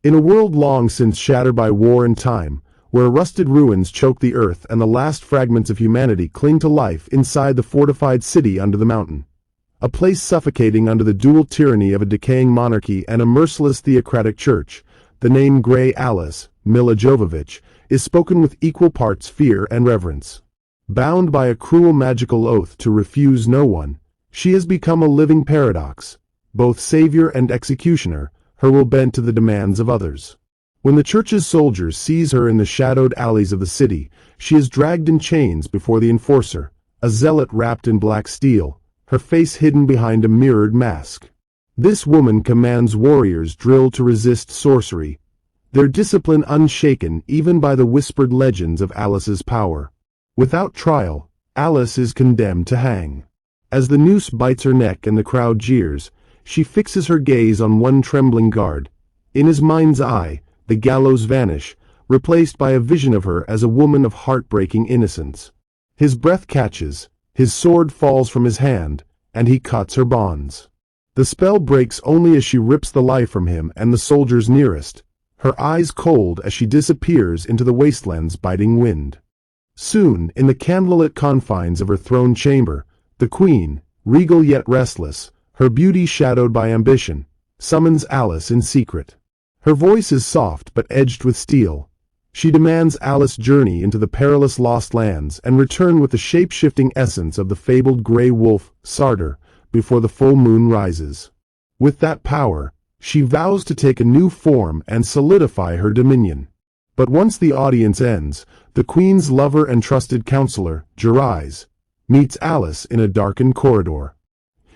In a world long since shattered by war and time, where rusted ruins choke the earth and the last fragments of humanity cling to life inside the fortified city under the mountain, a place suffocating under the dual tyranny of a decaying monarchy and a merciless theocratic church, the name Grey Alice, Milla Jovovich, is spoken with equal parts fear and reverence. Bound by a cruel magical oath to refuse no one, she has become a living paradox, both savior and executioner, her will bent to the demands of others. When the church's soldiers seize her in the shadowed alleys of the city, she is dragged in chains before the enforcer, a zealot wrapped in black steel, her face hidden behind a mirrored mask. This woman commands warriors drilled to resist sorcery, their discipline unshaken even by the whispered legends of Alice's power. Without trial, Alice is condemned to hang. As the noose bites her neck and the crowd jeers, she fixes her gaze on one trembling guard. In his mind's eye, the gallows vanish, replaced by a vision of her as a woman of heartbreaking innocence. His breath catches, his sword falls from his hand, and he cuts her bonds. The spell breaks only as she rips the life from him and the soldiers nearest, her eyes cold as she disappears into the wasteland's biting wind. Soon, in the candlelit confines of her throne chamber, the queen, regal yet restless, her beauty shadowed by ambition, summons Alice in secret. Her voice is soft but edged with steel. She demands Alice journey into the perilous lost lands and return with the shape-shifting essence of the fabled grey wolf, Sarder, before the full moon rises. With that power, she vows to take a new form and solidify her dominion. But once the audience ends, the queen's lover and trusted counselor, Gerais, meets Alice in a darkened corridor.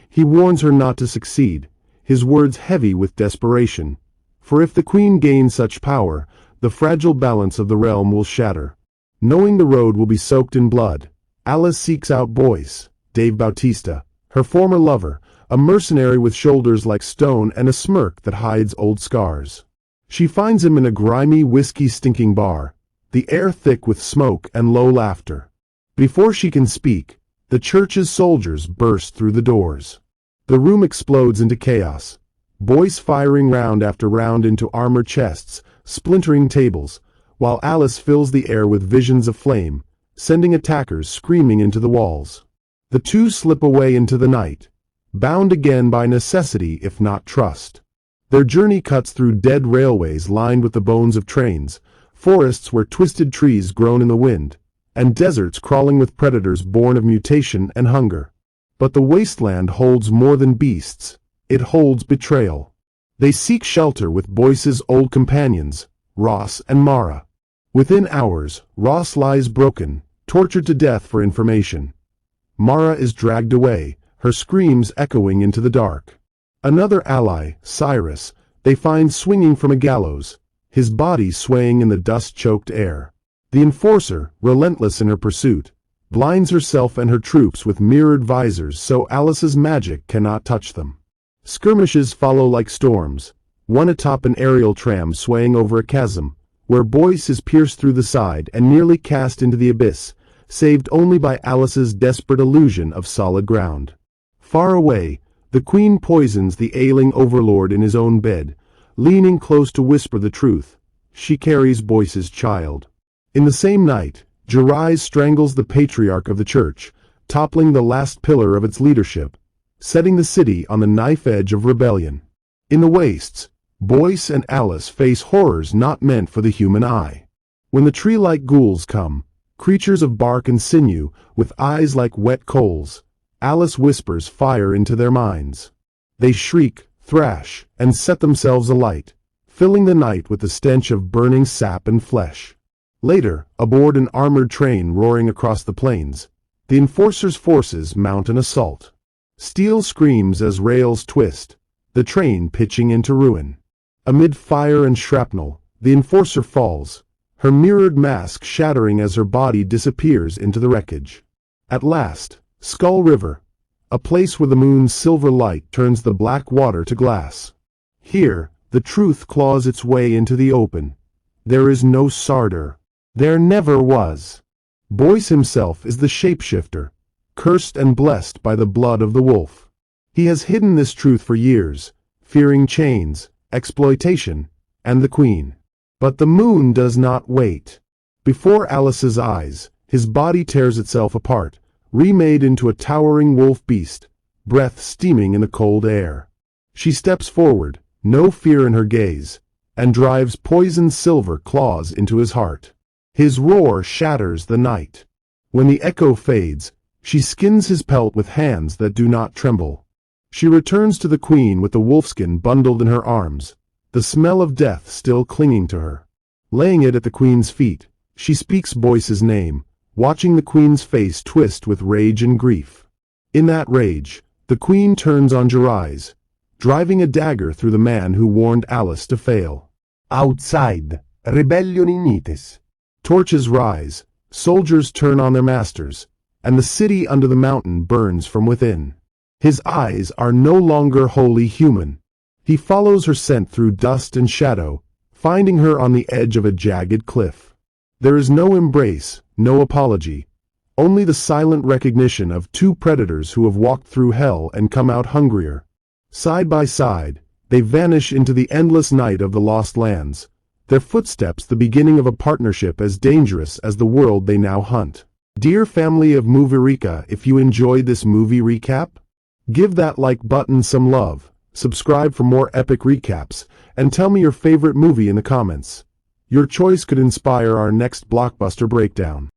He warns her not to succeed, his words heavy with desperation. For if the queen gains such power, the fragile balance of the realm will shatter. Knowing the road will be soaked in blood, Alice seeks out Boyce, Dave Bautista, her former lover, a mercenary with shoulders like stone and a smirk that hides old scars. She finds him in a grimy, whiskey-stinking bar, the air thick with smoke and low laughter. Before she can speak, the church's soldiers burst through the doors. The room explodes into chaos, Boyce firing round after round into armored chests, splintering tables, while Alice fills the air with visions of flame, sending attackers screaming into the walls. The two slip away into the night, bound again by necessity if not trust. Their journey cuts through dead railways lined with the bones of trains, forests where twisted trees groan in the wind, and deserts crawling with predators born of mutation and hunger. But the wasteland holds more than beasts, it holds betrayal. They seek shelter with Boyce's old companions, Ross and Mara. Within hours, Ross lies broken, tortured to death for information. Mara is dragged away, her screams echoing into the dark. Another ally, Cyrus, they find swinging from a gallows, his body swaying in the dust-choked air. The enforcer, relentless in her pursuit, blinds herself and her troops with mirrored visors so Alice's magic cannot touch them. Skirmishes follow like storms, one atop an aerial tram swaying over a chasm, where Boyce is pierced through the side and nearly cast into the abyss, saved only by Alice's desperate illusion of solid ground. Far away, the queen poisons the ailing overlord in his own bed, leaning close to whisper the truth. She carries Boyce's child. In the same night, Gerais strangles the patriarch of the church, toppling the last pillar of its leadership, setting the city on the knife edge of rebellion. In the wastes, Boyce and Alice face horrors not meant for the human eye. When the tree-like ghouls come, creatures of bark and sinew, with eyes like wet coals, Alice whispers fire into their minds. They shriek, thrash, and set themselves alight, filling the night with the stench of burning sap and flesh. Later, aboard an armored train roaring across the plains, the enforcer's forces mount an assault. Steel screams as rails twist, the train pitching into ruin. Amid fire and shrapnel, the enforcer falls, her mirrored mask shattering as her body disappears into the wreckage. At last, Skull River, a place where the moon's silver light turns the black water to glass. Here, the truth claws its way into the open. There is no Sarder. There never was. Boyce himself is the shapeshifter, cursed and blessed by the blood of the wolf. He has hidden this truth for years, fearing chains, exploitation, and the queen. But the moon does not wait. Before Alice's eyes, his body tears itself apart, remade into a towering wolf beast, breath steaming in the cold air. She steps forward, no fear in her gaze, and drives poisoned silver claws into his heart. His roar shatters the night. When the echo fades, she skins his pelt with hands that do not tremble. She returns to the queen with the wolfskin bundled in her arms, the smell of death still clinging to her. Laying it at the queen's feet, she speaks Boyce's name, watching the queen's face twist with rage and grief. In that rage, the queen turns on Gerais, driving a dagger through the man who warned Alice to fail. Outside, rebellion ignites. Torches rise, soldiers turn on their masters, and the city under the mountain burns from within. His eyes are no longer wholly human. He follows her scent through dust and shadow, finding her on the edge of a jagged cliff. There is no embrace, no apology, only the silent recognition of two predators who have walked through hell and come out hungrier. Side by side, they vanish into the endless night of the Lost Lands, their footsteps the beginning of a partnership as dangerous as the world they now hunt. Dear family of Movierika, if you enjoyed this movie recap, give that like button some love, subscribe for more epic recaps, and tell me your favorite movie in the comments. Your choice could inspire our next blockbuster breakdown.